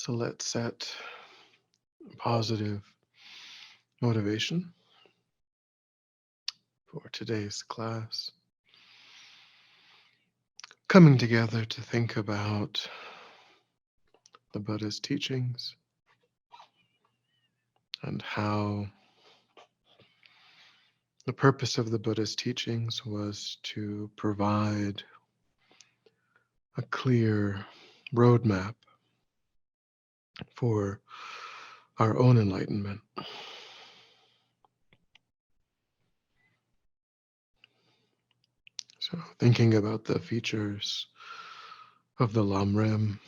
So let's set positive motivation for today's class. Coming together to think about the Buddha's teachings and how the purpose of the Buddha's teachings was to provide a clear roadmap for our own enlightenment. So thinking about the features of the Lamrim,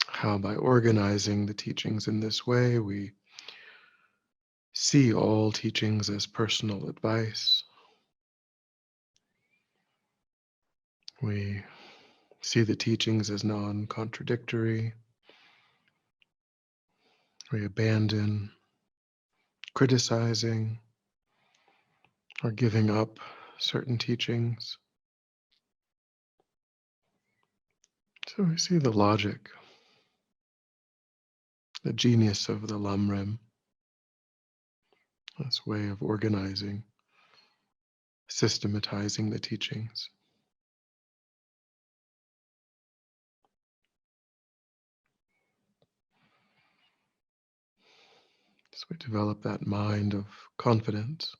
how by organizing the teachings in this way, we see all teachings as personal advice. We see the teachings as non-contradictory. We abandon criticizing or giving up certain teachings. So we see the logic, the genius of the Lamrim, this way of organizing, systematizing the teachings. So we develop that mind of confidence.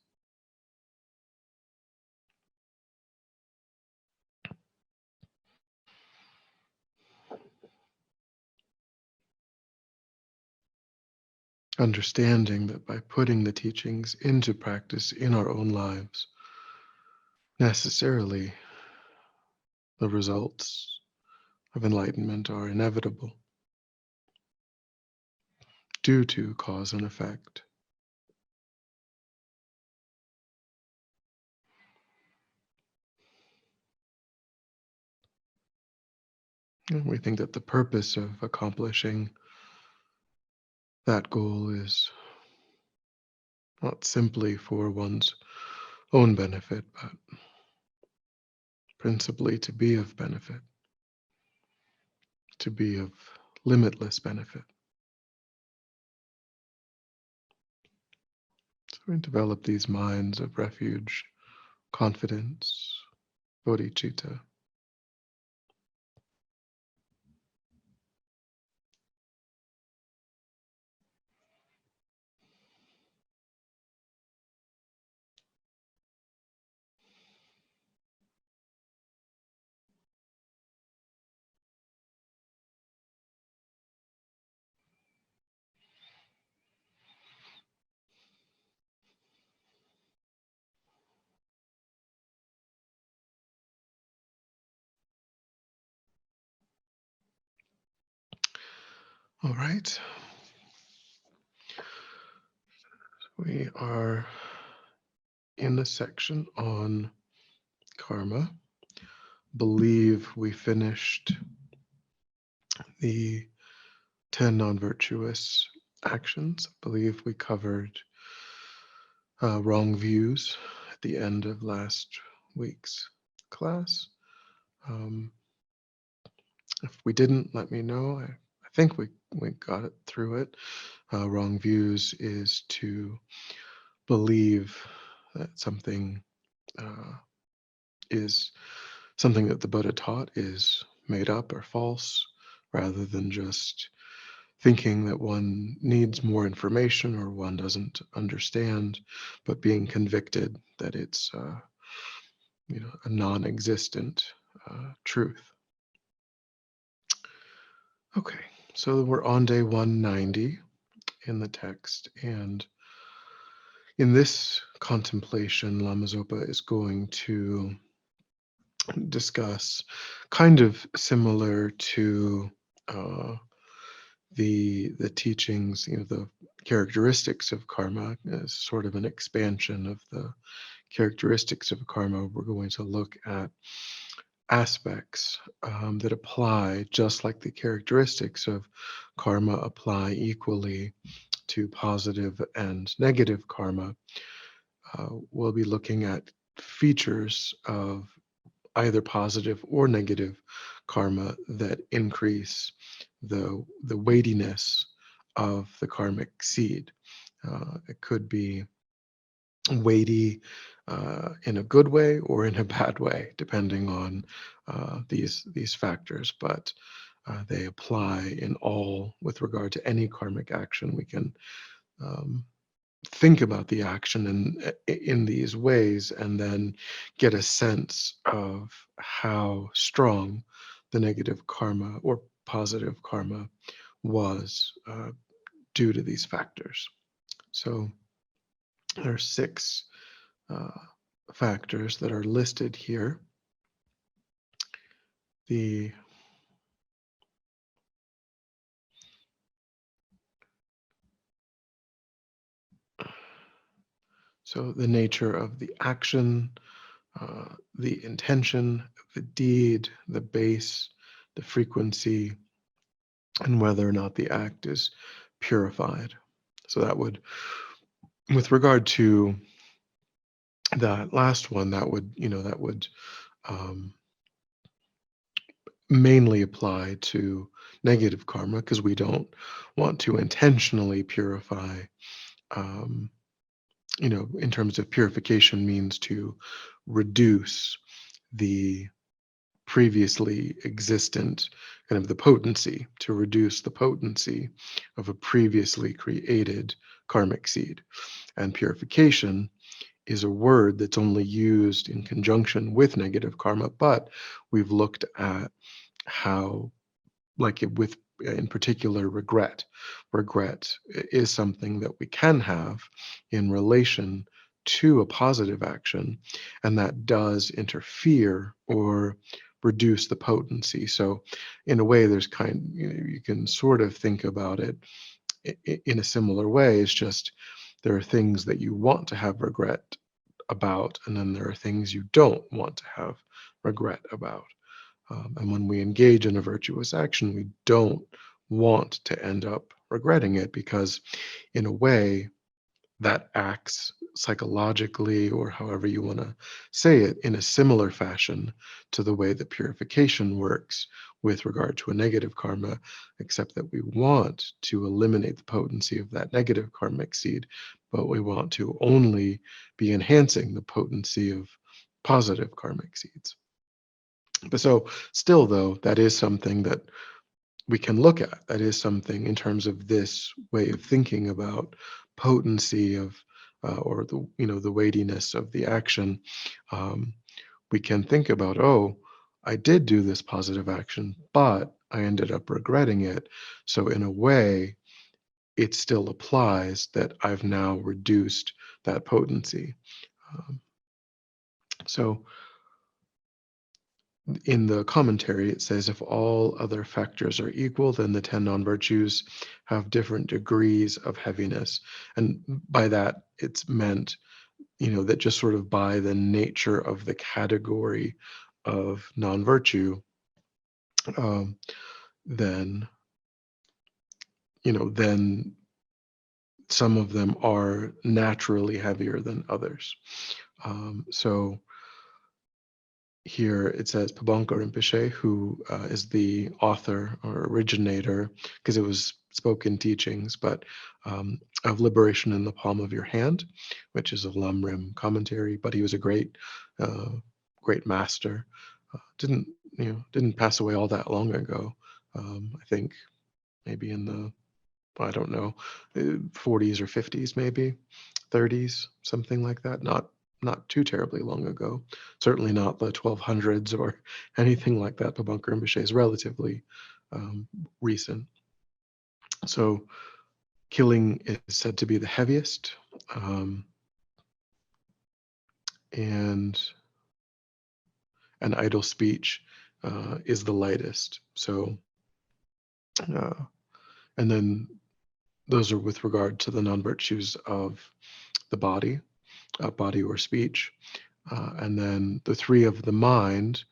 Understanding that by putting the teachings into practice in our own lives, necessarily the results of enlightenment are inevitable due to cause and effect. And we think that the purpose of accomplishing that goal is not simply for one's own benefit, but principally to be of benefit, to be of limitless benefit. So we develop these minds of refuge, confidence, bodhicitta. All right. We are in the section on karma. Believe we finished the 10 non-virtuous actions. I believe we covered wrong views at the end of last week's class. If we didn't, let me know. I think we got it through it. Wrong views is to believe that something is something that the Buddha taught is made up or false, rather than just thinking that one needs more information or one doesn't understand, but being convicted that it's a non-existent truth. Okay, so we're on day 190 in the text, and in this contemplation, Lama Zopa is going to discuss, kind of similar to the teachings, the characteristics of karma, as sort of an expansion of the characteristics of karma. We're going to look at aspects that apply, just like the characteristics of karma apply equally to positive and negative karma. We'll be looking at features of either positive or negative karma that increase the weightiness of the karmic seed. It could be weighty in a good way or in a bad way, depending on these factors. But they apply in all with regard to any karmic action. We can um, think about the action in these ways and then get a sense of how strong the negative karma or positive karma was due to these factors. So there are 6 uh, factors that are listed here. The So the nature of the action, the intention of the deed, the base, the frequency, and whether or not the act is purified. So that would, with regard to that last one, that would um, mainly apply to negative karma because we don't want to intentionally purify. Um, in terms of purification, means to reduce the previously existent kind of the potency, to reduce the potency of a previously created karmic seed. And purification is a word that's only used in conjunction with negative karma, but we've looked at how, like with in particular regret is something that we can have in relation to a positive action, and that does interfere or reduce the potency. So in a way, there's you can sort of think about it in a similar way. It's just there are things that you want to have regret about, and then there are things you don't want to have regret about. And when we engage in a virtuous action, we don't want to end up regretting it because, in a way, that acts psychologically, or however you want to say it, in a similar fashion to the way that purification works with regard to a negative karma, except that we want to eliminate the potency of that negative karmic seed, but we want to only be enhancing the potency of positive karmic seeds. But so still, though, that is something that we can look at. That is something in terms of this way of thinking about potency of, or the weightiness of the action. Um, we can think about, oh, I did do this positive action, but I ended up regretting it. So in a way, it still applies that I've now reduced that potency. Um, so in the commentary, it says if all other factors are equal, then the 10 non-virtues have different degrees of heaviness. And by that, it's meant, that just sort of by the nature of the category of non-virtue, um, then, then some of them are naturally heavier than others. So here it says Pabanka Rinpoche, who is the author or originator, because it was spoken teachings, but of Liberation in the Palm of Your Hand, which is a Lamrim commentary. But he was a uh, great master. Didn't pass away all that long ago. I think maybe in the, I don't know, 40s or 50s, maybe 30s, something like that. Not too terribly long ago. Certainly not the 1200s or anything like that. Pabanka Rinpoche is relatively recent. So killing is said to be the heaviest, and an idle speech is the lightest. So, and then those are with regard to the non-virtues of the body, body or speech. And then the 3 of the mind,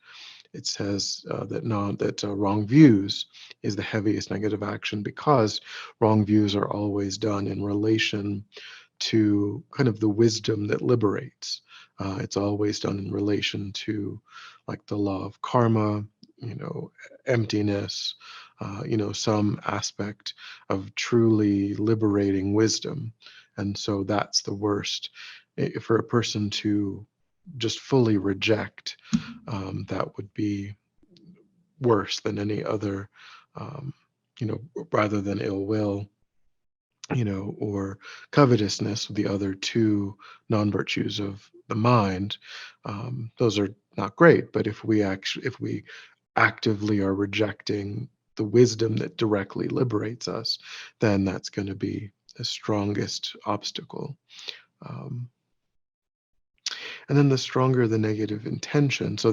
it says that wrong views is the heaviest negative action, because wrong views are always done in relation to kind of the wisdom that liberates. It's always done in relation to, like, the law of karma, you know, emptiness, some aspect of truly liberating wisdom. And so that's the worst. For a person to just fully reject, that would be worse than any other, um, rather than ill will, or covetousness, the other two non-virtues of the mind. Those are not great, but if we actively are rejecting the wisdom that directly liberates us, then that's going to be the strongest obstacle. Um, and then the stronger the negative intention, so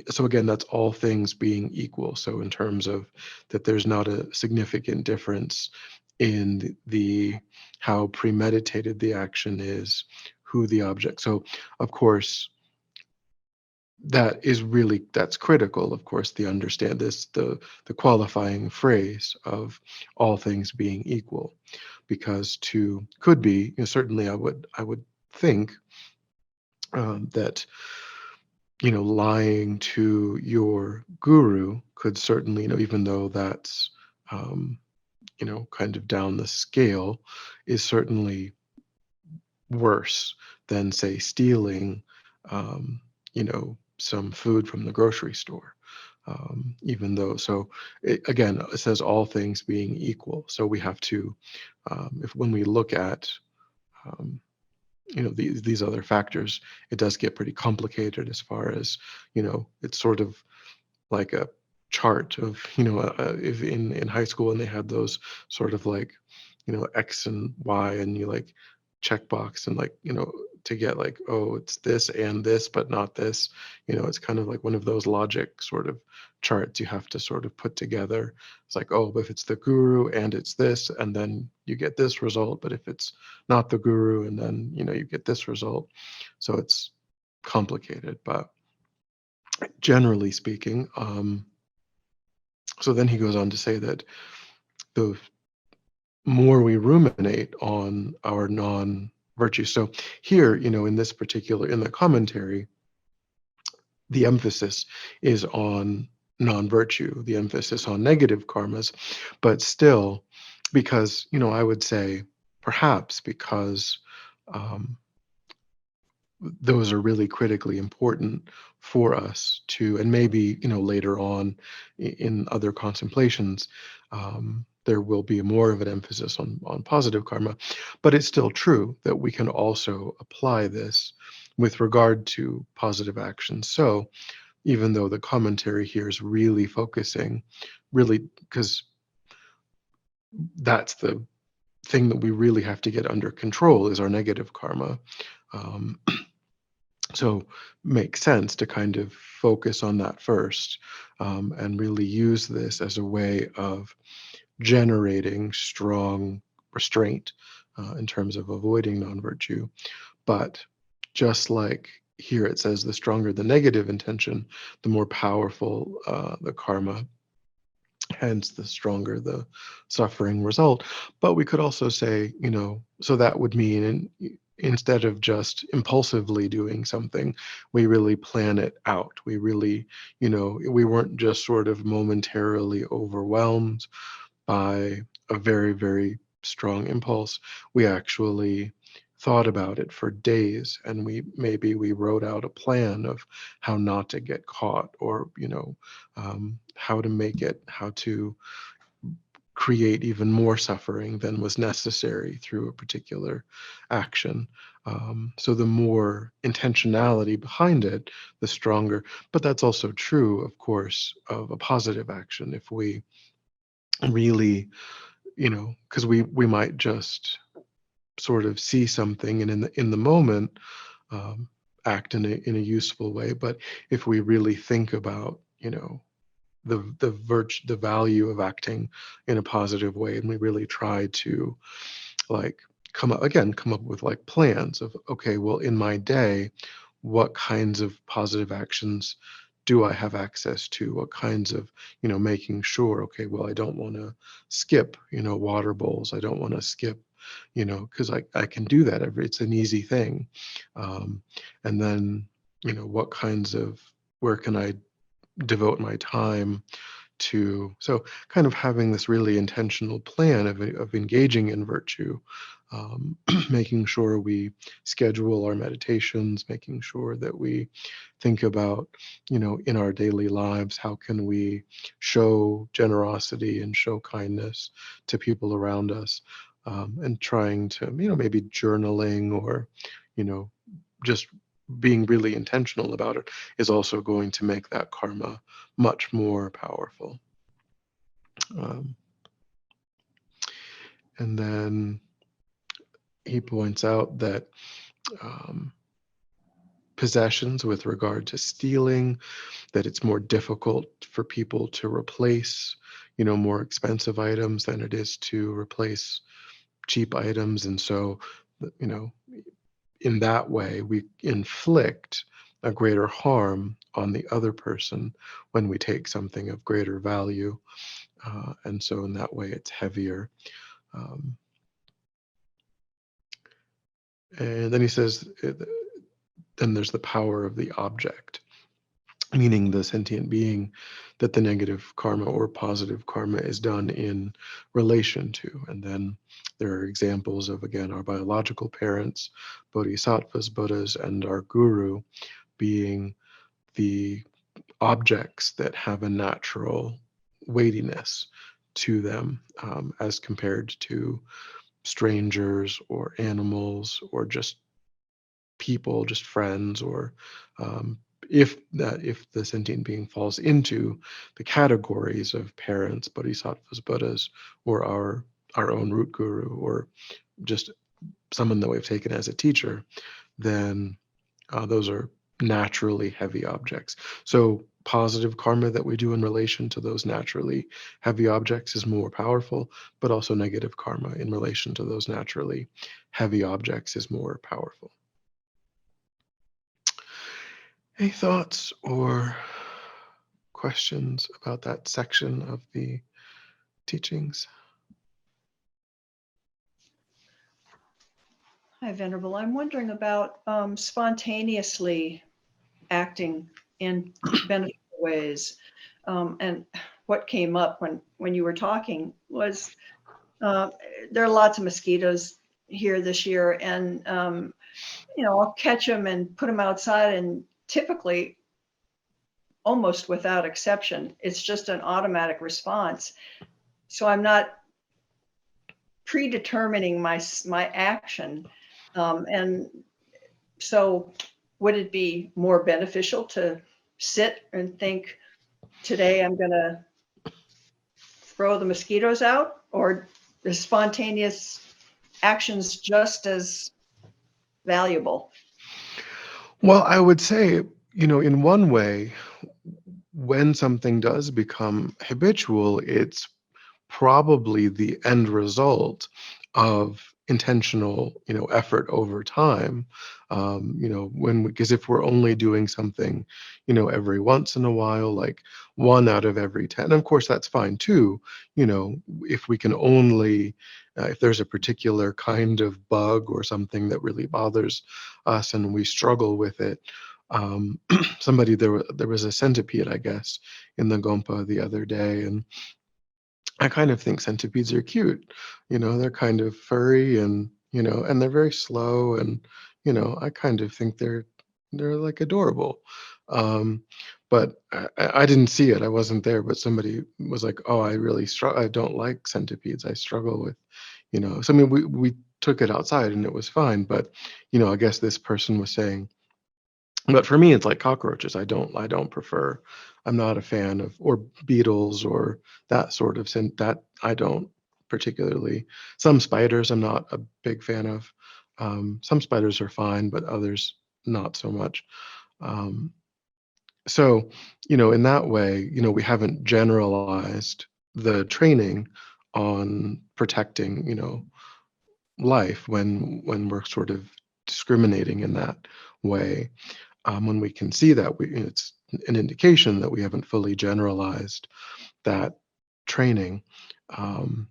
so again, that's all things being equal. So in terms of that, there's not a significant difference in the how premeditated the action is, who the object. So of course, that's critical, of course, the understand this the qualifying phrase of all things being equal, because to could be, certainly I would think, that lying to your guru could certainly, even though that's um, kind of down the scale, is certainly worse than, say, stealing, some food from the grocery store. Even though, so again, it says all things being equal. So we have to, if when we look at, um, these other factors, it does get pretty complicated as far as, it's sort of like a chart of, if in high school and they had those sort of like, X and Y, and you like checkbox, and like, to get like, oh, it's this and this, but not this. It's kind of like one of those logic sort of charts you have to sort of put together. It's like, oh, if it's the guru and it's this, and then you get this result, but if it's not the guru, and then, you get this result. So it's complicated, but generally speaking, so then he goes on to say that the more we ruminate on our non virtues. So here, in this particular, in the commentary, the emphasis is on non virtue, the emphasis on negative karmas, but still, because, I would say perhaps because, um, those are really critically important for us to, and maybe, later on in other contemplations, there will be more of an emphasis on positive karma. But it's still true that we can also apply this with regard to positive actions. So even though the commentary here is really focusing, really, because that's the thing that we really have to get under control, is our negative karma. um, So makes sense to kind of focus on that first, and really use this as a way of generating strong restraint, in terms of avoiding non-virtue. But just like here it says, the stronger the negative intention, the more powerful the karma, hence the stronger the suffering result. But we could also say, so that would mean, instead of just impulsively doing something, we really plan it out. We really, we weren't just sort of momentarily overwhelmed by a very, very strong impulse. We actually thought about it for days, and we wrote out a plan of how not to get caught, or how to create even more suffering than was necessary through a particular action. So the more intentionality behind it, the stronger. But that's also true, of course, of a positive action. If we really, because we might just sort of see something, and in the moment, um, act in a useful way. But if we really think about, the value of acting in a positive way, and we really try to, like, come up with like plans of, okay, well, in my day, what kinds of positive actions do I have access to? What kinds of, making sure, okay, well, I don't want to skip, water bowls. I don't want to skip, because I can do that it's an easy thing. And then, what kinds of, where can I devote my time to, so kind of having this really intentional plan of engaging in virtue, making sure we schedule our meditations, making sure that we think about, in our daily lives, how can we show generosity and show kindness to people around us, and trying to, maybe journaling or, you know, just being really intentional about it is also going to make that karma much more powerful. Um, and then he points out that um, possessions with regard to stealing, that it's more difficult for people to replace, more expensive items than it is to replace cheap items. And so, you know, in that way, we inflict a greater harm on the other person when we take something of greater value. And so in that way, it's heavier. Um, and then he says, then there's the power of the object, meaning the sentient being that the negative karma or positive karma is done in relation to. And then there are examples of, again, our biological parents, bodhisattvas, Buddhas, and our guru being the objects that have a natural weightiness to them, as compared to strangers or animals or just people, just friends, or if the sentient being falls into the categories of parents, bodhisattvas, Buddhas, or our own root guru, or just someone that we've taken as a teacher, then those are naturally heavy objects. So positive karma that we do in relation to those naturally heavy objects is more powerful, but also negative karma in relation to those naturally heavy objects is more powerful. Any thoughts or questions about that section of the teachings? Hi, Venerable. I'm wondering about spontaneously acting in beneficial ways. And what came up when you were talking was there are lots of mosquitoes here this year, and I'll catch them and put them outside, and typically, almost without exception, it's just an automatic response. So I'm not predetermining my action, and so would it be more beneficial to sit and think, today I'm going to throw the mosquitoes out, or the spontaneous actions just as valuable? Well, I would say, in one way, when something does become habitual, it's probably the end result of intentional, effort over time. Because if we're only doing something, every once in a while, like 1 out of every 10, of course, that's fine too. If we can only, if there's a particular kind of bug or something that really bothers us and we struggle with it. There was a centipede, I guess, in the Gompa the other day, and I kind of think centipedes are cute. They're kind of furry and, and they're very slow, and, I kind of think they're like adorable. Um, but I didn't see it. I wasn't there, but somebody was like, "Oh, I really struggle. I don't like centipedes. I struggle with, So I mean, we took it outside and it was fine. But, I guess this person was saying, but for me, it's like cockroaches. I don't prefer. I'm not a fan of, or beetles or that sort of scent. That I don't particularly. Some spiders I'm not a big fan of. Some spiders are fine, but others not so much. Um, so, in that way, we haven't generalized the training on protecting, life when we're sort of discriminating in that way. When we can see that, it's an indication that we haven't fully generalized that training. Um,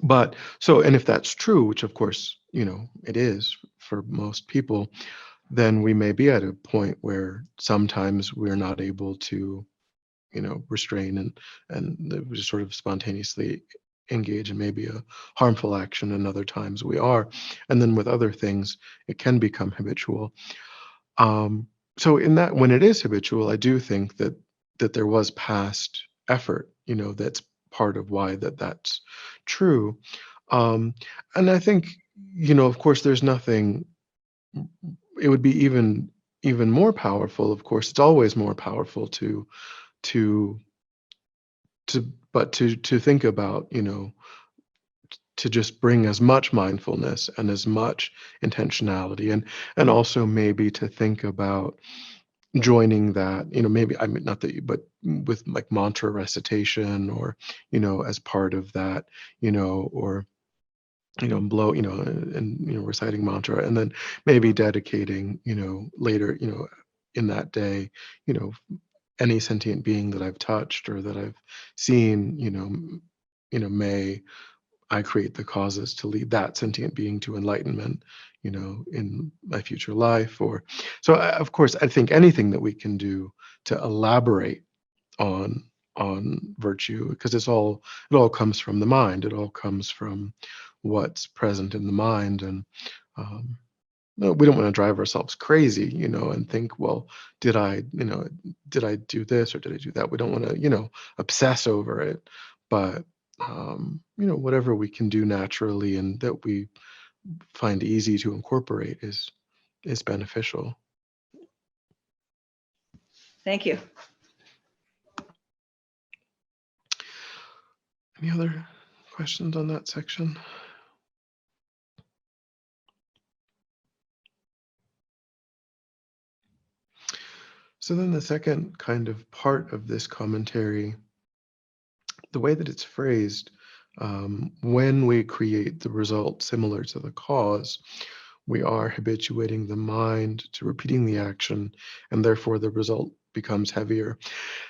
and if that's true, which of course, it is for most people, then we may be at a point where sometimes we're not able to, restrain and we just sort of spontaneously engage in maybe a harmful action, and other times we are. And then with other things, it can become habitual. Um, so in that, when it is habitual, I do think that there was past effort, that's part of why that's true. Um, and I think, of course, there's nothing. It would be even more powerful. Of course, it's always more powerful to to think about, to just bring as much mindfulness and as much intentionality, and also maybe to think about joining that, maybe, I mean, not that you, but with like mantra recitation, or as part of that, or blow, and reciting mantra, and then maybe dedicating, later, in that day, you know any sentient being that I've touched or that I've seen, may I create the causes to lead that sentient being to enlightenment, in my future life. Or so, of course, I think anything that we can do to elaborate on virtue, because it all comes from the mind. It all comes from what's present in the mind. And um, no, we don't want to drive ourselves crazy, and think, well, did I, did I do this or did I do that? We don't want to, obsess over it. But whatever we can do naturally and that we find easy to incorporate is beneficial. Thank you. Any other questions on that section? So then the second kind of part of this commentary, the way that it's phrased, when we create the result similar to the cause, we are habituating the mind to repeating the action, and therefore the result becomes heavier.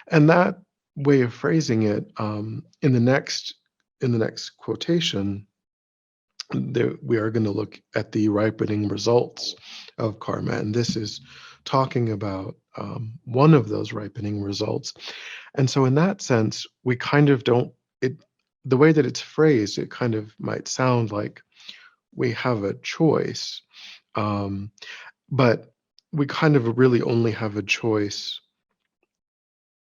And that way of phrasing it, in the next quotation, there, we are going to look at the ripening results of karma, and this is talking about one of those ripening results. And so, in that sense, we kind of don't. It The way that it's phrased, it kind of might sound like we have a choice, um, but we kind of really only have a choice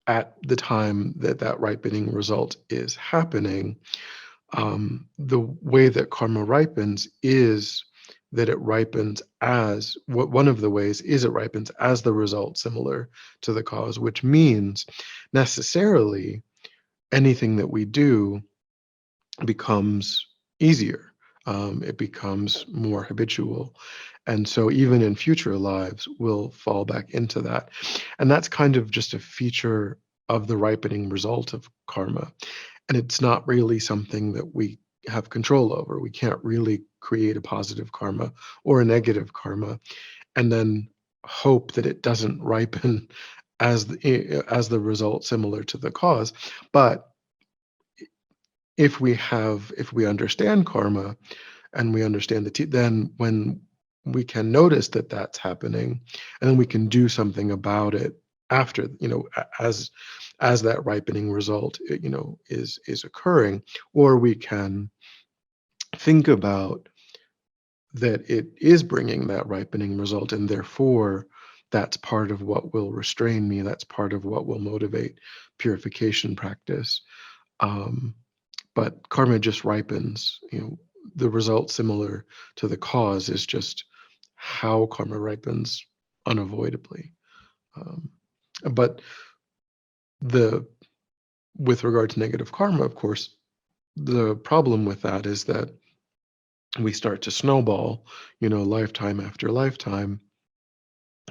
at the time that that ripening result is happening. The way that karma ripens is that it ripens as one of the ways is it ripens as the result similar to the cause, which means necessarily anything that we do becomes easier. It becomes more habitual. And so even in future lives, we'll fall back into that. And that's kind of just a feature of the ripening result of karma. And it's not really something that we have control over. We can't really create a positive karma or a negative karma and then hope that it doesn't ripen as the result similar to the cause. But if we understand karma and we understand then when we can notice that that's happening, and then we can do something about it after, as that ripening result, is occurring. Or we can think about that it is bringing that ripening result, and therefore that's part of what will restrain me, that's part of what will motivate purification practice. um, but karma just ripens. The result similar to the cause is just how karma ripens unavoidably. um, but the with regard to negative karma, of course, the problem with that is that we start to snowball, lifetime after lifetime,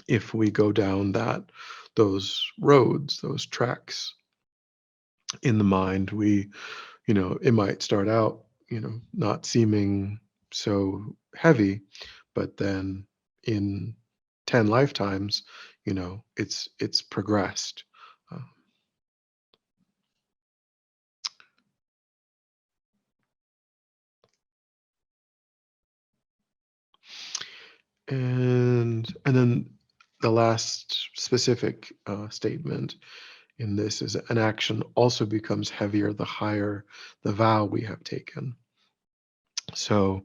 if we go down those roads, those tracks in the mind. It might start out, not seeming so heavy, but then in 10 lifetimes, it's progressed. Uh, And then the last specific statement in this is an action also becomes heavier the higher the vow we have taken. So,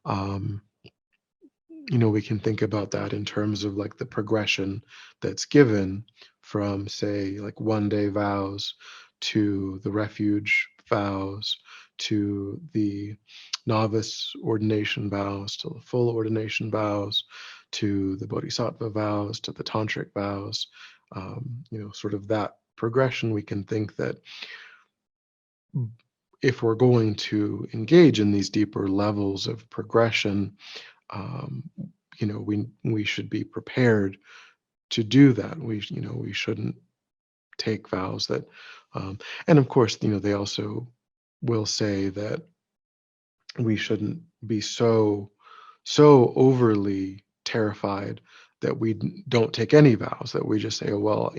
um, we can think about that in terms of like the progression that's given from, say, like 1 day vows to the refuge vows to the novice ordination vows to the full ordination vows to the bodhisattva vows to the tantric vows. Sort of that progression. We can think that if we're going to engage in these deeper levels of progression, um, we should be prepared to do that. We shouldn't take vows that, and of course, they also will say that we shouldn't be so overly terrified that we don't take any vows, that we just say, oh, well,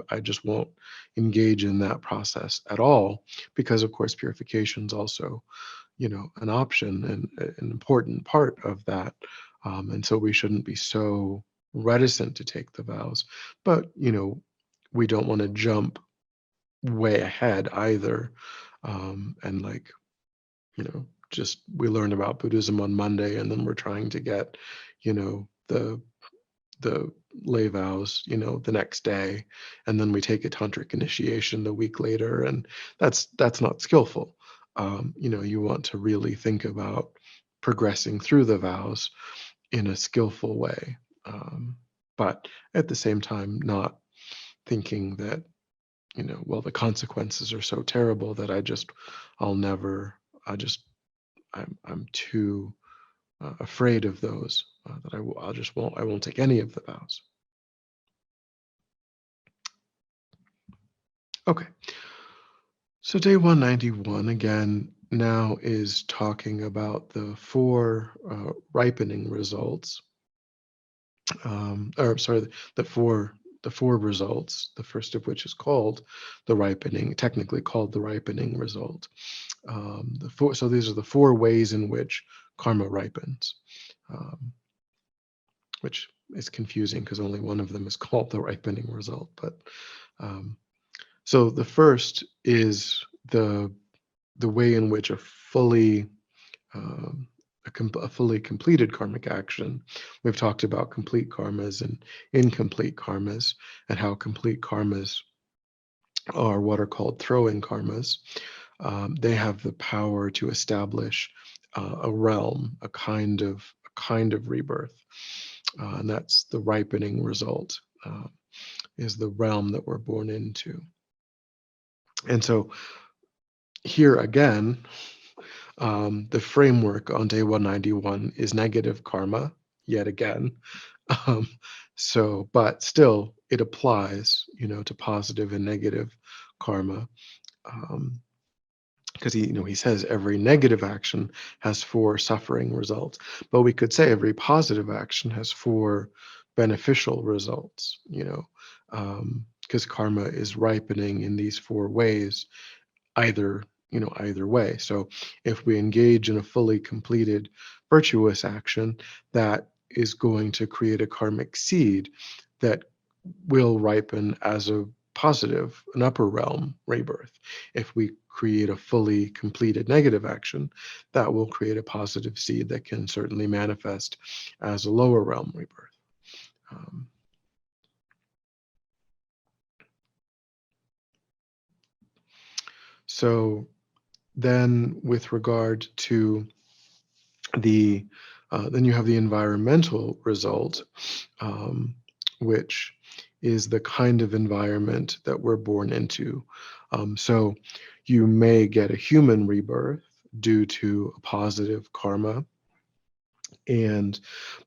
I just won't engage in that process at all, because of course purification is also an option and an important part of that. And so we shouldn't be so reticent to take the vows. But, we don't want to jump way ahead either. And like, just we learned about Buddhism on Monday, and then we're trying to get, the lay vows, the next day, and then we take a tantric initiation the week later, and that's not skillful. You want to really think about progressing through the vows in a skillful way, but at the same time, not thinking that well, the consequences are so terrible that I'll never, I'm too afraid of those that I won't take any of the vows. Okay, so day 191 again now is talking about the four ripening results, or sorry, the four results. The first of which is called the ripening, technically called the ripening result. So these are the four ways in which karma ripens, um, which is confusing because only one of them is called the ripening result. But so the first is the way in which a fully um, a fully completed karmic action. We've talked about complete karmas and incomplete karmas, and how complete karmas are what are called throwing karmas. They have the power to establish a realm, a kind of rebirth, and that's the ripening result. Is the realm that we're born into. And so here again, the framework on day 191 is negative karma yet again. Um, but still, it applies, to positive and negative karma, because he says every negative action has four suffering results, but we could say every positive action has four beneficial results, because karma is ripening in these four ways, either way. So if we engage in a fully completed virtuous action, that is going to create a karmic seed that will ripen as a positive, an upper realm rebirth. If we create a fully completed negative action, that will create a positive seed that can certainly manifest as a lower realm rebirth. So then with regard to then you have the environmental result, which is the kind of environment that we're born into. So you may get a human rebirth due to a positive karma,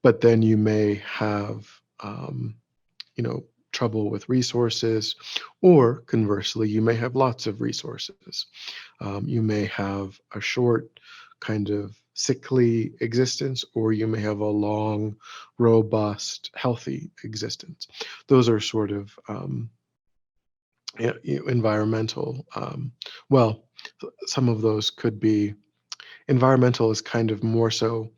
but then you may have, trouble with resources, or conversely, you may have lots of resources. You may have a short kind of sickly existence, or you may have a long, robust, healthy existence. Those are sort of environmental. Well, some of those could be environmental, is kind of more so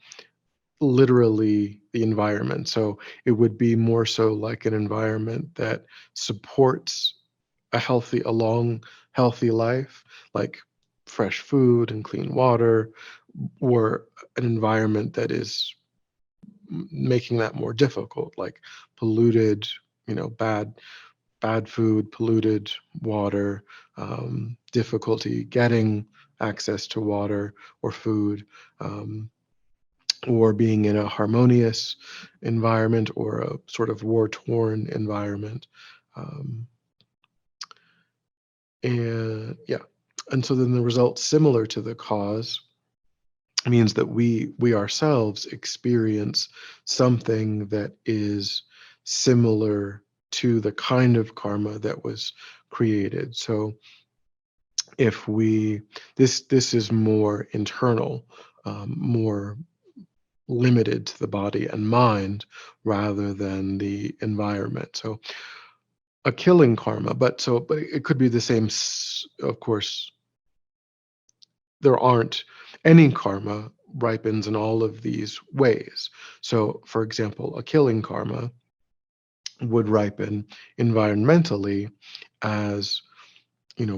literally the environment. So it would be more so like an environment that supports a long, healthy life, like fresh food and clean water, or an environment that is making that more difficult, like polluted, bad food, polluted water, difficulty getting access to water or food, or being in a harmonious environment or a sort of war-torn environment. Um, and yeah, and so then the result, similar to the cause, means that we ourselves experience something that is similar to the kind of karma that was created. So if we this is more internal, more limited to the body and mind rather than the environment. So a killing karma, but it could be the same. Of course, there aren't any karma ripens in all of these ways. So, for example, a killing karma would ripen environmentally as,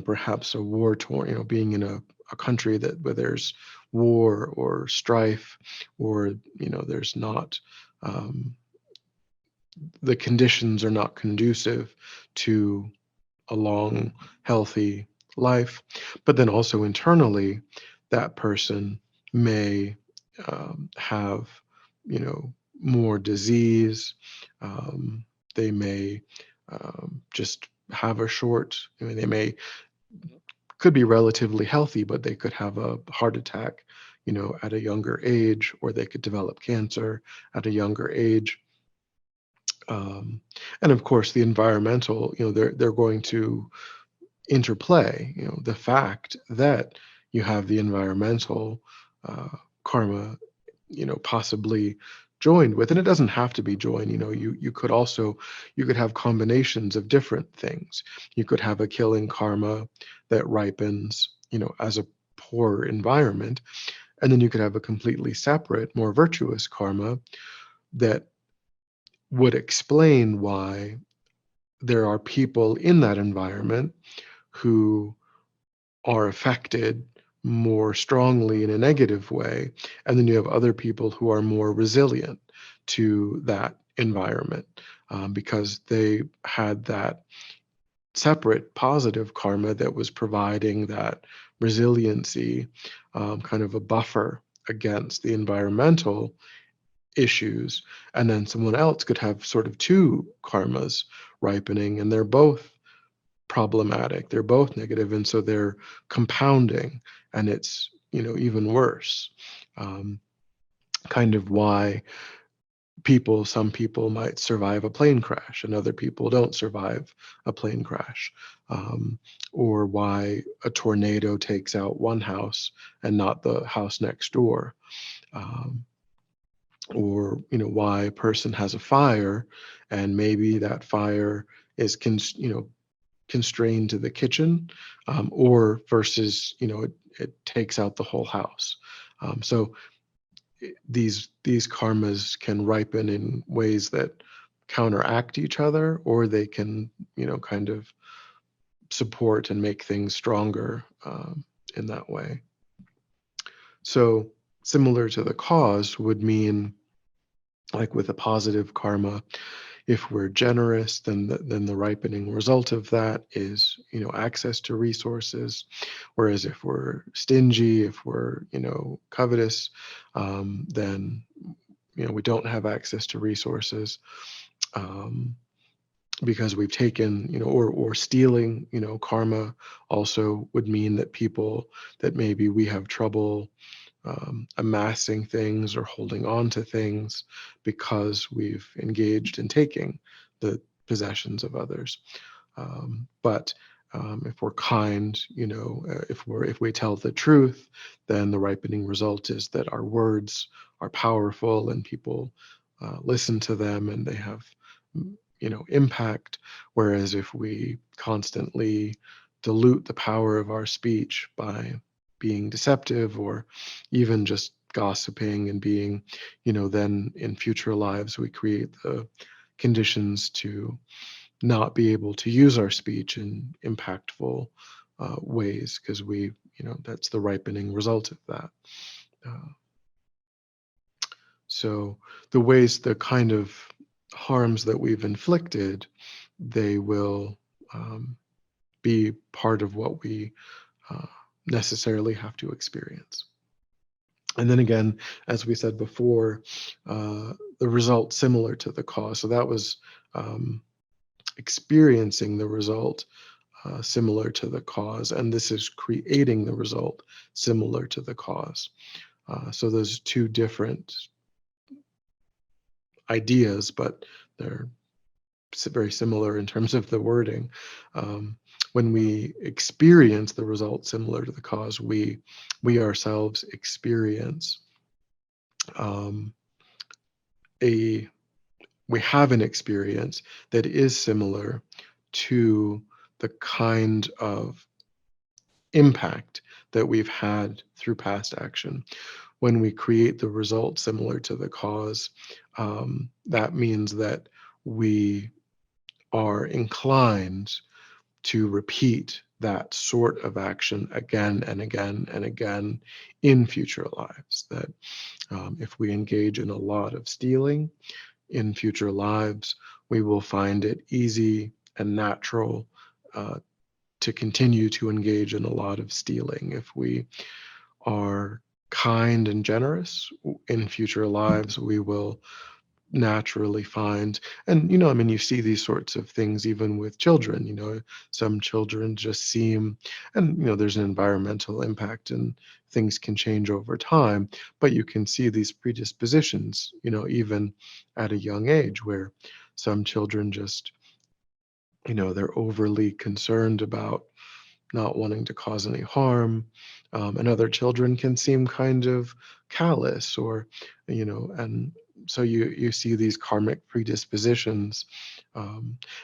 perhaps a war torn, being in a country that where there's war or strife, or there's not, um, the conditions are not conducive to a long, healthy life. But then also internally, that person may have, more disease. Um, they may just have a short, they may could be relatively healthy, but they could have a heart attack, at a younger age, or they could develop cancer at a younger age. Um, and of course, the environmental, they're going to interplay. The fact that you have the environmental uh, karma, possibly joined with, and it doesn't have to be joined. You could also, you could have combinations of different things. You could have a killing karma that ripens, as a poor environment, and then you could have a completely separate, more virtuous karma that would explain why there are people in that environment who are affected more strongly in a negative way. And then you have other people who are more resilient to that environment, because they had that separate positive karma that was providing that resiliency, kind of a buffer against the environmental issues. And then someone else could have sort of two karmas ripening, and they're both problematic. They're both negative, and so they're compounding, and it's, even worse. Um, Kind of why some people might survive a plane crash, and other people don't survive a plane crash, um, or why a tornado takes out one house and not the house next door, um, or why a person has a fire, and maybe that fire is constrained to the kitchen, or versus, it takes out the whole house. So these karmas can ripen in ways that counteract each other, or they can, kind of support and make things stronger, in that way. So similar to the cause would mean, like with a positive karma, if we're generous, then the ripening result of that is, access to resources. Whereas if we're stingy, if we're, covetous, then, we don't have access to resources, um, because we've taken, or stealing, karma also would mean that people that maybe we have trouble amassing things or holding on to things because we've engaged in taking the possessions of others. But if we're kind, if we tell the truth, then the ripening result is that our words are powerful and people listen to them and they have, impact. Whereas if we constantly dilute the power of our speech by being deceptive, or even just gossiping and being, then in future lives we create the conditions to not be able to use our speech in impactful ways, because that's the ripening result of that. Uh, so the kind of harms that we've inflicted, they will be part of what we necessarily have to experience. And then again, as we said before, the result similar to the cause. So that was experiencing the result similar to the cause, and this is creating the result similar to the cause. So those are two different ideas, but they're very similar in terms of the wording. When we experience the result similar to the cause, we ourselves experience we have an experience that is similar to the kind of impact that we've had through past action. When we create the result similar to the cause, that means that we are inclined to repeat that sort of action again and again and again in future lives. That if we engage in a lot of stealing in future lives, we will find it easy and natural to continue to engage in a lot of stealing. If we are kind and generous in future lives, we will naturally find, and you see these sorts of things even with children. Some children just seem, and there's an environmental impact and things can change over time, but you can see these predispositions, even at a young age, where some children just, they're overly concerned about not wanting to cause any harm, and other children can seem kind of callous, or and so you see these karmic predispositions,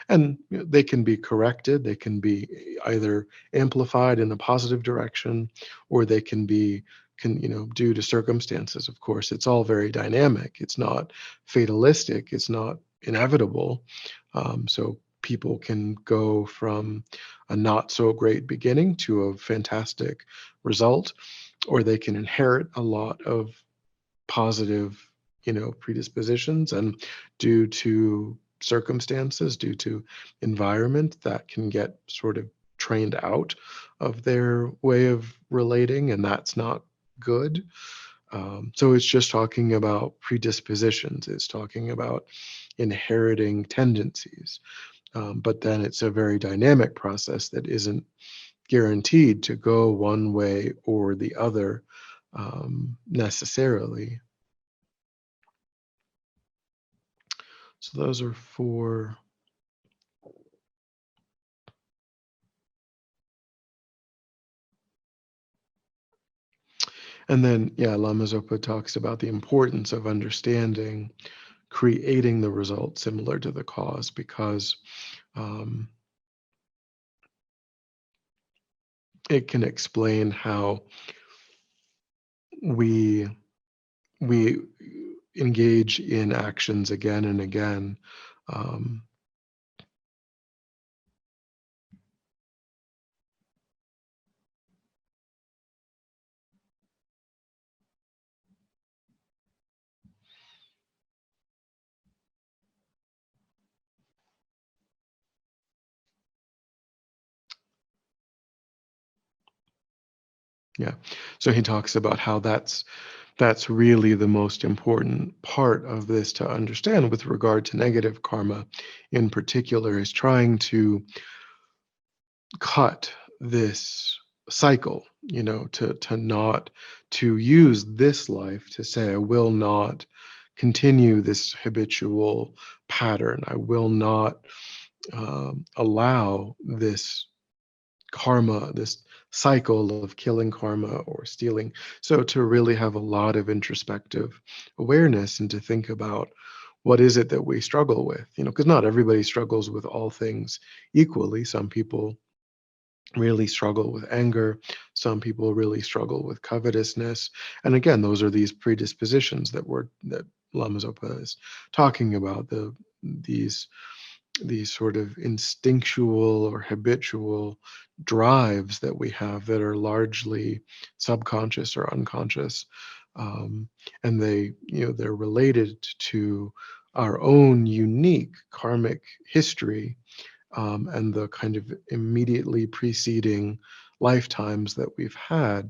and they can be corrected. They can be either amplified in a positive direction, or they can be due to circumstances. Of course, it's all very dynamic. It's not fatalistic. It's not inevitable. So people can go from a not so great beginning to a fantastic result, or they can inherit a lot of positive, predispositions, and due to circumstances, due to environment, that can get sort of trained out of their way of relating, and that's not good. So it's just talking about predispositions. It's talking about inheriting tendencies. But then it's a very dynamic process that isn't guaranteed to go one way or the other necessarily. So those are four. And then, yeah, Lama Zopa talks about the importance of understanding creating the result similar to the cause, because it can explain how we engage in actions again and again. Yeah. So he talks about how that's really the most important part of this to understand with regard to negative karma in particular, is trying to cut this cycle, to not to use this life to say, I will not continue this habitual pattern. I will not allow this karma, this cycle of killing karma or stealing. So to really have a lot of introspective awareness and to think about what is it that we struggle with, because not everybody struggles with all things equally. Some people really struggle with anger. Some people really struggle with covetousness. And again, those are these predispositions that Lama Zopa is talking about. These these sort of instinctual or habitual drives that we have that are largely subconscious or unconscious, um, and they're related to our own unique karmic history, and the kind of immediately preceding lifetimes that we've had,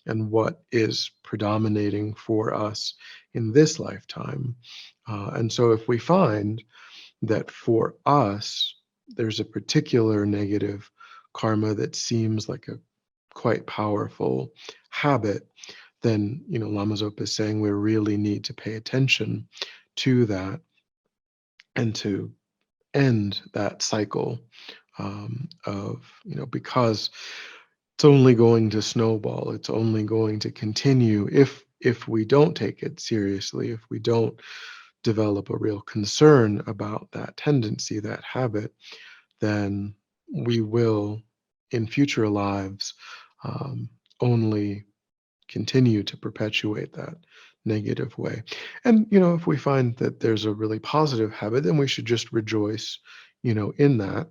and what is predominating for us in this lifetime. And so, if we find that for us, there's a particular negative karma that seems like a quite powerful habit, then, Lama Zopa is saying we really need to pay attention to that and to end that cycle, of, because it's only going to snowball. It's only going to continue if we don't take it seriously, if we don't develop a real concern about that tendency, that habit, then we will, in future lives, only continue to perpetuate that negative way. And, if we find that there's a really positive habit, then we should just rejoice, in that,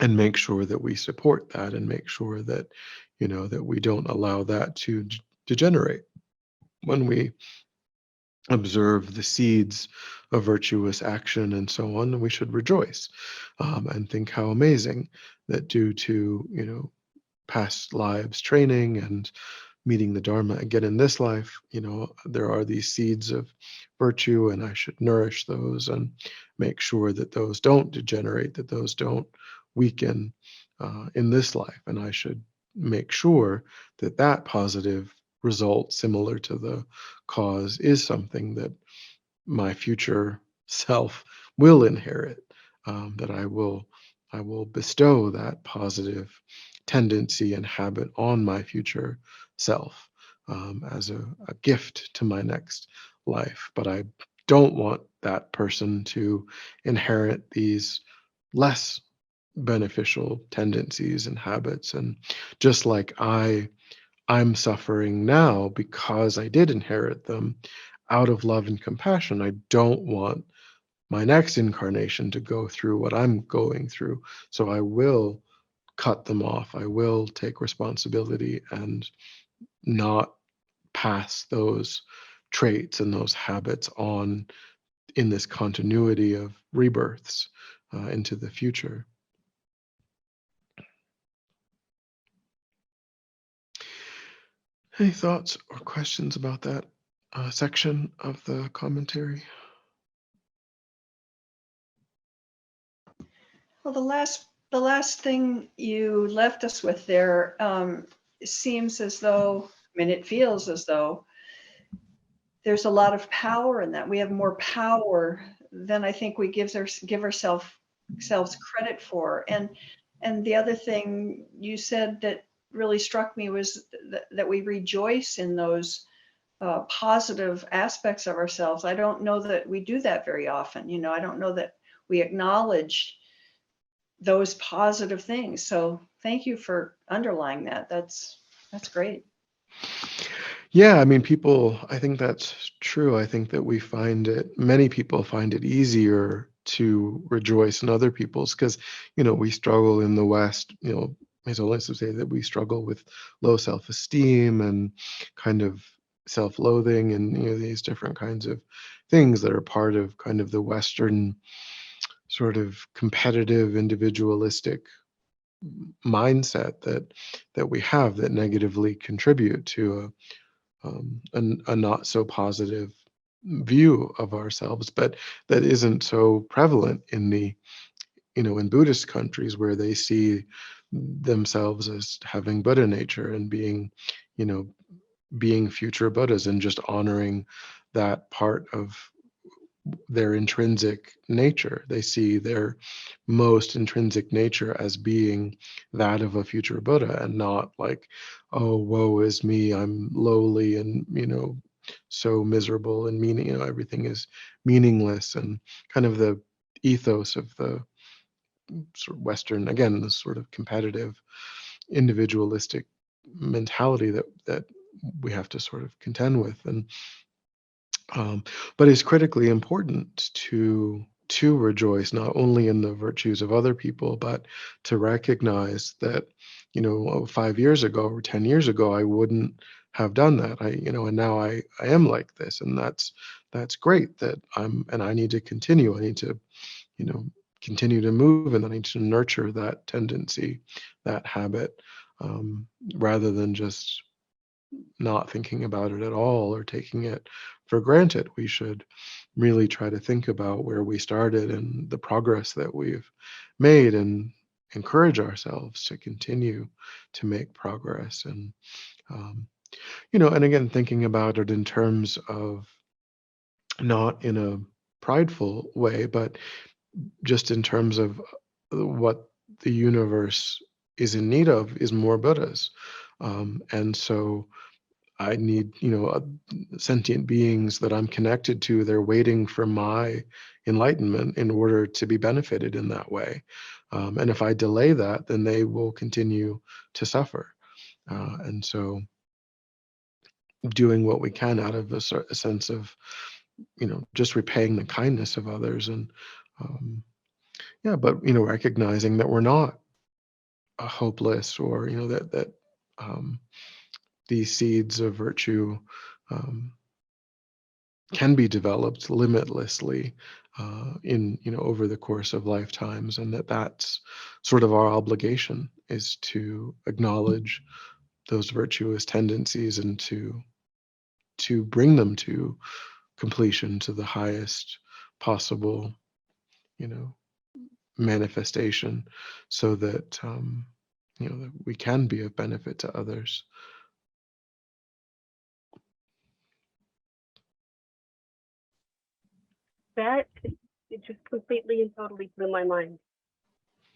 and make sure that we support that, and make sure that, that we don't allow that to degenerate. When we observe the seeds of virtuous action and so on, we should rejoice, and think how amazing that, due to past lives training and meeting the Dharma again in this life, there are these seeds of virtue, and I should nourish those and make sure that those don't degenerate, that those don't weaken, in this life. And I should make sure that that positive result, similar to the cause, is something that my future self will inherit, that I will bestow that positive tendency and habit on my future self, as a gift to my next life. But I don't want that person to inherit these less beneficial tendencies and habits. And just like I'm suffering now because I did inherit them out of love and compassion, I don't want my next incarnation to go through what I'm going through. So I will cut them off. I will take responsibility and not pass those traits and those habits on in this continuity of rebirths, into the future. Any thoughts or questions about that section of the commentary? Well, the last thing you left us with there, seems as though, I mean, it feels as though there's a lot of power in that. We have more power than I think we give ourselves credit for. And the other thing you said that really struck me was that we rejoice in those positive aspects of ourselves. I don't know that we do that very often. I don't know that we acknowledge those positive things. So thank you for underlying that. That's great. Yeah, I mean, I think that's true. I think that many people find it easier to rejoice in other people's, because, we struggle in the West, as I like to say, that we struggle with low self-esteem and kind of self-loathing, and, these different kinds of things that are part of kind of the Western sort of competitive, individualistic mindset that we have, that negatively contribute to a not so positive view of ourselves. But that isn't so prevalent in Buddhist countries, where they see themselves as having Buddha nature and you know being future Buddhas, and just honoring that part of their intrinsic nature. They see their most intrinsic nature as being that of a future Buddha, and not like, oh, woe is me, I'm lowly and, so miserable, and everything is meaningless. And kind of the ethos of the sort of Western, again, this sort of competitive, individualistic mentality that we have to sort of contend with. And but it's critically important to rejoice not only in the virtues of other people, but to recognize that, 5 years ago or 10 years ago, I wouldn't have done that. And now I am like this, and that's great that and I need to continue. I need to, you know, continue to move, and I need to nurture that tendency, that habit, rather than just not thinking about it at all or taking it for granted. We should really try to think about where we started and the progress that we've made, and encourage ourselves to continue to make progress. And, um, and again, thinking about it in terms of not in a prideful way, but just in terms of what the universe is in need of is more Buddhas. And so I need, sentient beings that I'm connected to. They're waiting for my enlightenment in order to be benefited in that way. And if I delay that, then they will continue to suffer. And so doing what we can out of a sense of, just repaying the kindness of others. And yeah, but, recognizing that we're not hopeless, or, that these seeds of virtue, um, can be developed limitlessly, in over the course of lifetimes, and that's sort of our obligation, is to acknowledge those virtuous tendencies, and to bring them to completion, to the highest possible, you know manifestation, so that, that we can be of benefit to others. That it just completely and totally blew my mind.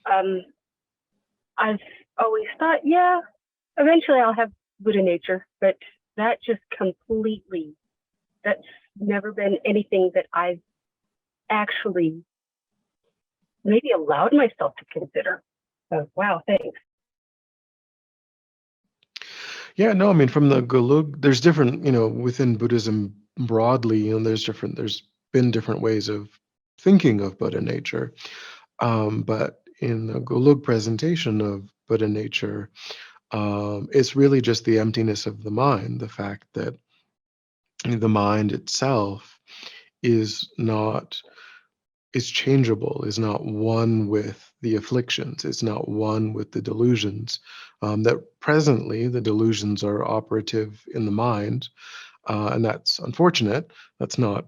I've always thought, yeah, eventually I'll have Buddha nature, but that just completely, that's never been anything that I've actually maybe allowed myself to consider. So, wow, thanks. Yeah, no, I mean, from the Golug, there's different, within Buddhism broadly, there's been different ways of thinking of Buddha nature. But in the Golug presentation of Buddha nature, it's really just the emptiness of the mind, the fact that the mind itself is not is changeable, is not one with the afflictions, is not one with the delusions. That presently the delusions are operative in the mind, and that's unfortunate. That's not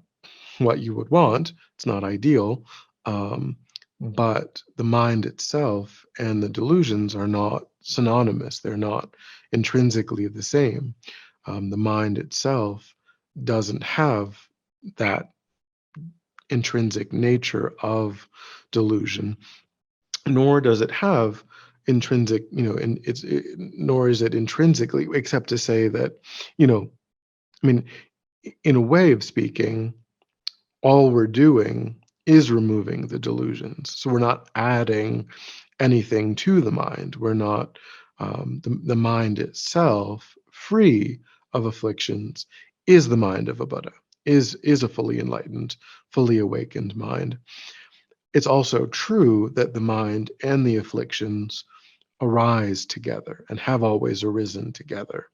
what you would want. It's not ideal. Um, but the mind itself and the delusions are not synonymous. They're not intrinsically the same. The mind itself doesn't have that intrinsic nature of delusion, nor does it have intrinsic, nor is it intrinsically, except to say that, I mean, in a way of speaking, all we're doing is removing the delusions. So we're not adding anything to the mind. We're not, the mind itself, free of afflictions, is the mind of a Buddha, is a fully enlightened, fully awakened mind. It's also true that the mind and the afflictions arise together and have always arisen together.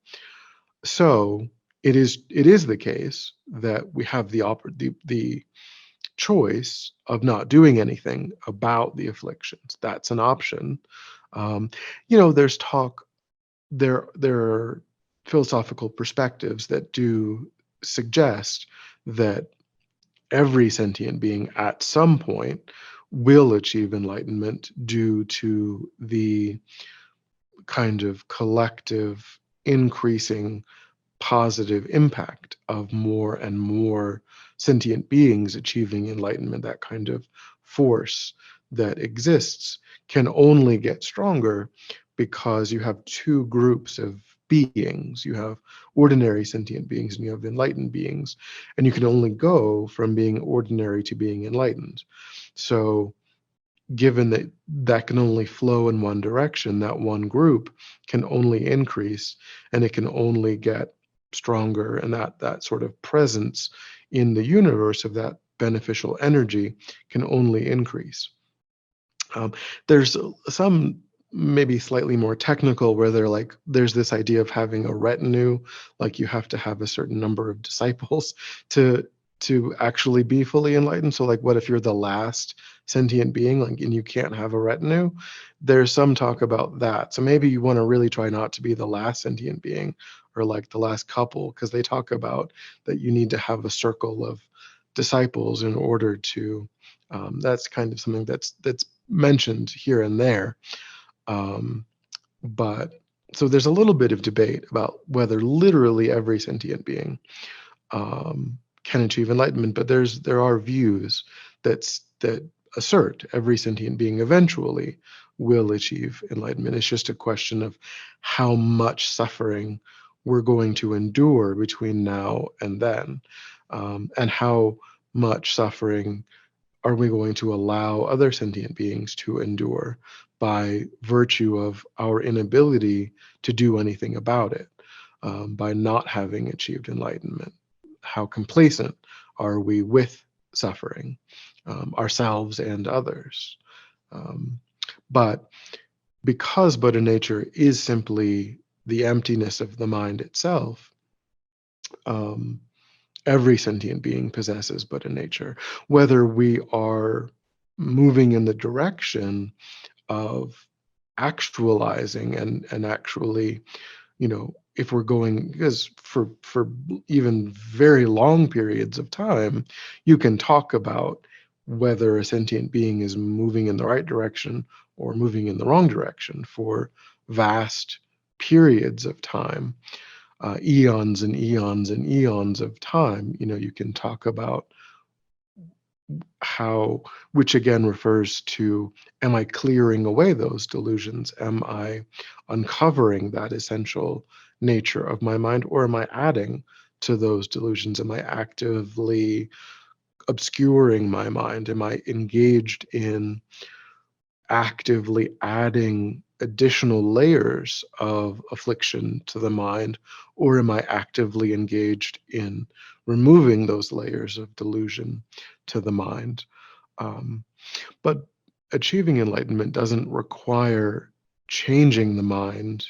So it is the case that we have the choice of not doing anything about the afflictions. That's an option. There's talk. There are philosophical perspectives that do suggest that every sentient being at some point will achieve enlightenment due to the kind of collective increasing positive impact of more and more sentient beings achieving enlightenment. That kind of force that exists can only get stronger because you have two groups of beings. You have ordinary sentient beings and you have enlightened beings, and you can only go from being ordinary to being enlightened. So given that that can only flow in one direction, that one group can only increase, and it can only get stronger, and that sort of presence in the universe of that beneficial energy can only increase. There's some maybe slightly more technical where there's this idea of having a retinue, like you have to have a certain number of disciples to actually be fully enlightened. So like, what if you're the last sentient being, like, and you can't have a retinue? There's some talk about that. So maybe you want to really try not to be the last sentient being, or like the last couple, because they talk about that you need to have a circle of disciples in order to that's kind of something that's mentioned here and there. But so there's a little bit of debate about whether literally every sentient being can achieve enlightenment, but there are views that assert every sentient being eventually will achieve enlightenment. It's just a question of how much suffering we're going to endure between now and then, and how much suffering are we going to allow other sentient beings to endure by virtue of our inability to do anything about it, by not having achieved enlightenment? How complacent are we with suffering, ourselves and others? But because Buddha nature is simply the emptiness of the mind itself, every sentient being possesses Buddha nature, whether we are moving in the direction of actualizing and actually, if we're going, because for even very long periods of time, you can talk about whether a sentient being is moving in the right direction or moving in the wrong direction for vast periods of time, eons and eons and eons of time. You can talk about how, which again refers to, am I clearing away those delusions? Am I uncovering that essential nature of my mind, or am I adding to those delusions? Am I actively obscuring my mind? Am I engaged in actively adding additional layers of affliction to the mind, or am I actively engaged in removing those layers of delusion to the mind? But achieving enlightenment doesn't require changing the mind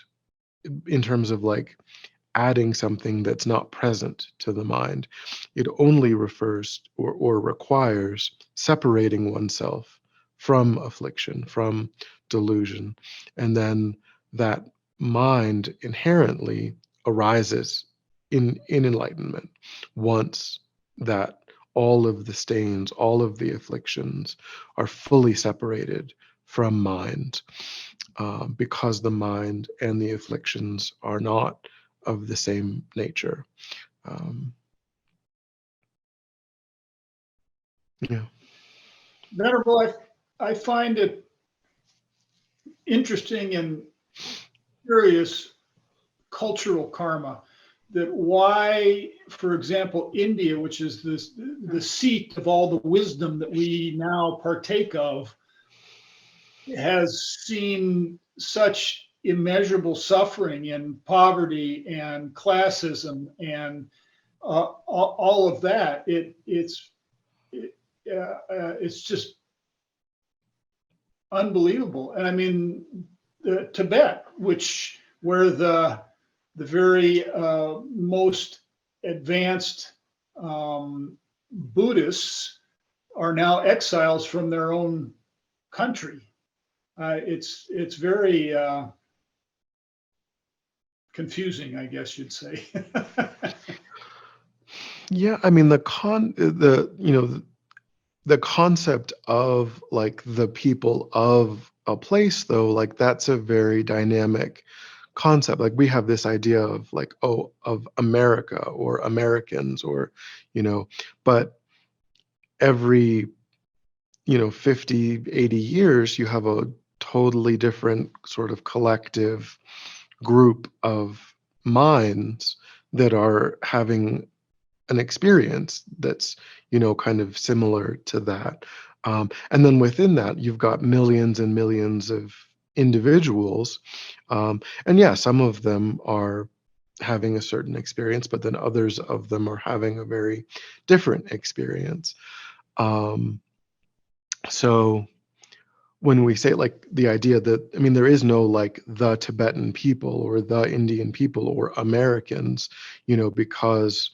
in terms of like adding something that's not present to the mind. It only refers or requires separating oneself from affliction, from delusion. And then that mind inherently arises in enlightenment once that all of the stains, all of the afflictions are fully separated from mind, because the mind and the afflictions are not of the same nature. Yeah. Venerable, I find it interesting and curious cultural karma, that why, for example, India, which is the seat of all the wisdom that we now partake of, has seen such immeasurable suffering and poverty and classism and all of that. It's just unbelievable. And I mean, Tibet, where the very most advanced Buddhists are now exiles from their own country. It's very confusing, I guess you'd say. Yeah, I mean the concept of like the people of a place, though, like that's a very dynamic concept. Like we have this idea of like, oh, of America or Americans, or but every 50, 80 years you have a totally different sort of collective group of minds that are having an experience that's kind of similar to that. And then within that, you've got millions and millions of individuals. And yeah, some of them are having a certain experience, but then others of them are having a very different experience. Um, so when we say like the idea that, I mean, there is no like the Tibetan people or the Indian people or Americans, because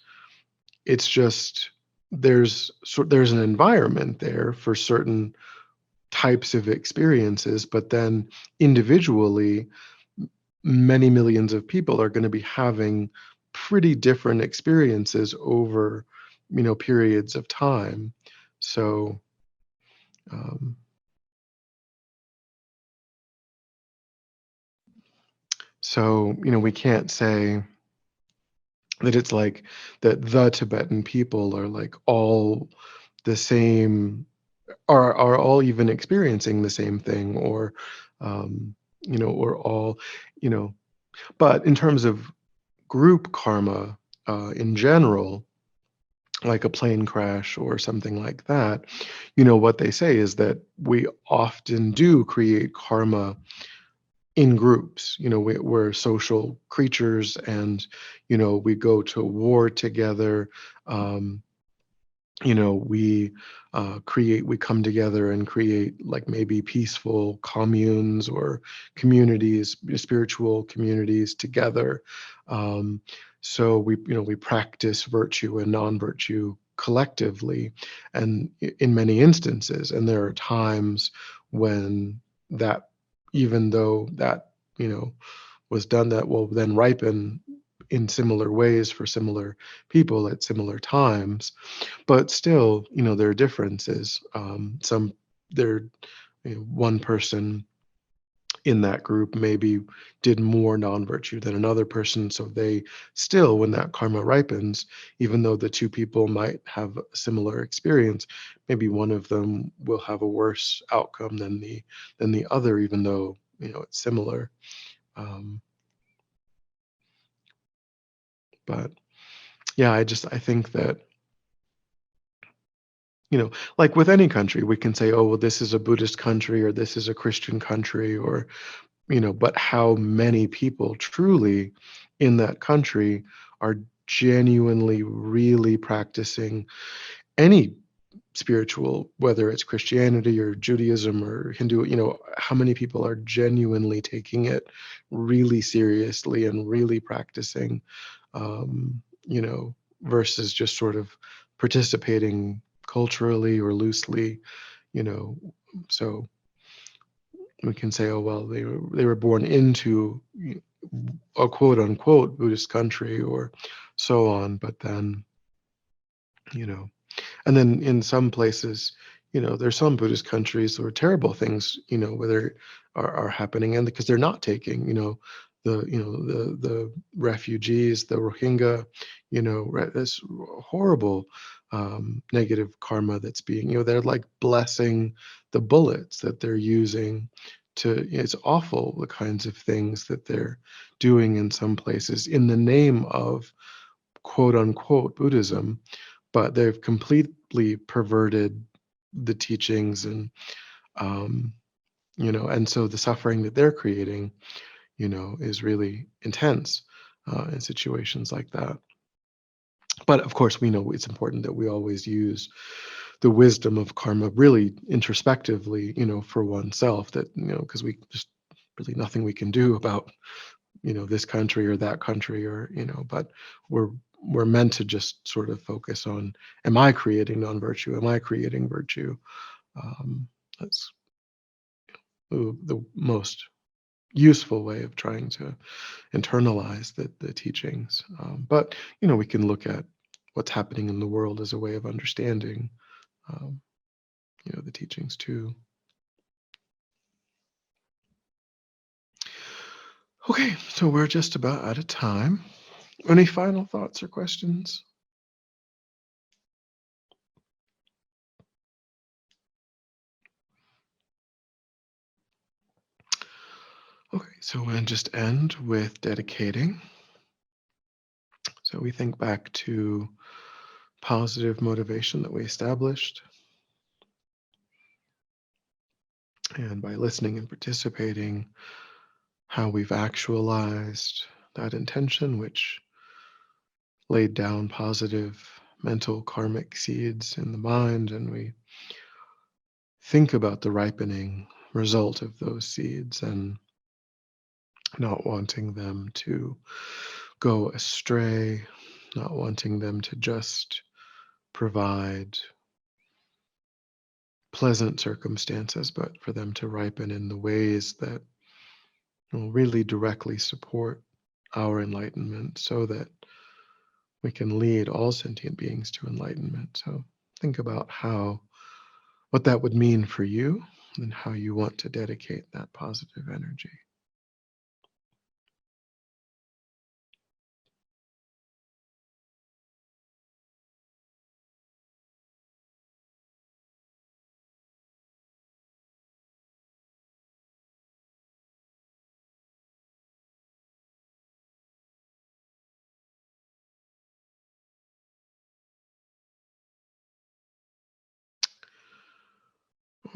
it's just there's an environment there for certain types of experiences, but then individually, many millions of people are going to be having pretty different experiences over, periods of time. So, um, we can't say that it's like that the Tibetan people are like all the same, are all even experiencing the same thing, or or all, you know but in terms of group karma, in general, like a plane crash or something like that, what they say is that we often do create karma in groups. We're social creatures, and we go to war together. um, we come together and create like maybe peaceful communes or communities, spiritual communities together. um, so we practice virtue and non-virtue collectively, and in many instances, and there are times when that, even though that was done, that will then ripen in similar ways for similar people at similar times. But still, there are differences. Some there, one person in that group maybe did more non-virtue than another person, so they still, when that karma ripens, even though the two people might have a similar experience, maybe one of them will have a worse outcome than the other, even though it's similar. Um, but yeah, I think that, like with any country, we can say, oh, well, this is a Buddhist country or this is a Christian country, or, but how many people truly in that country are genuinely really practicing any spiritual, whether it's Christianity or Judaism or Hindu, how many people are genuinely taking it really seriously and really practicing, versus just sort of participating culturally or loosely, you know. So we can say, oh well, they were born into a quote unquote Buddhist country or so on, but then, you know, and then in some places, there's some Buddhist countries where terrible things, whether are happening, and because they're not taking, the refugees, the Rohingya, this horrible, negative karma that's being, they're like blessing the bullets that they're using to, it's awful the kinds of things that they're doing in some places in the name of quote unquote Buddhism, but they've completely perverted the teachings, and um, and so the suffering that they're creating, is really intense in situations like that. But of course, we know it's important that we always use the wisdom of karma really introspectively, for oneself. That because we just really nothing we can do about this country or that country, or but we're meant to just sort of focus on, am I creating non-virtue, am I creating virtue? That's the most useful way of trying to internalize the teachings. But we can look at what's happening in the world as a way of understanding um, the teachings too. Okay, so we're just about out of time. Any final thoughts or questions? Okay, so we'll just end with dedicating. So we think back to positive motivation that we established. And by listening and participating, how we've actualized that intention, which laid down positive mental karmic seeds in the mind, and we think about the ripening result of those seeds and not wanting them to go astray, not wanting them to just provide pleasant circumstances, but for them to ripen in the ways that will really directly support our enlightenment so that we can lead all sentient beings to enlightenment. So think about what that would mean for you and how you want to dedicate that positive energy.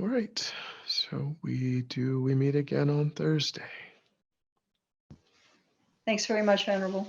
All right. So we meet again on Thursday. Thanks very much, Venerable.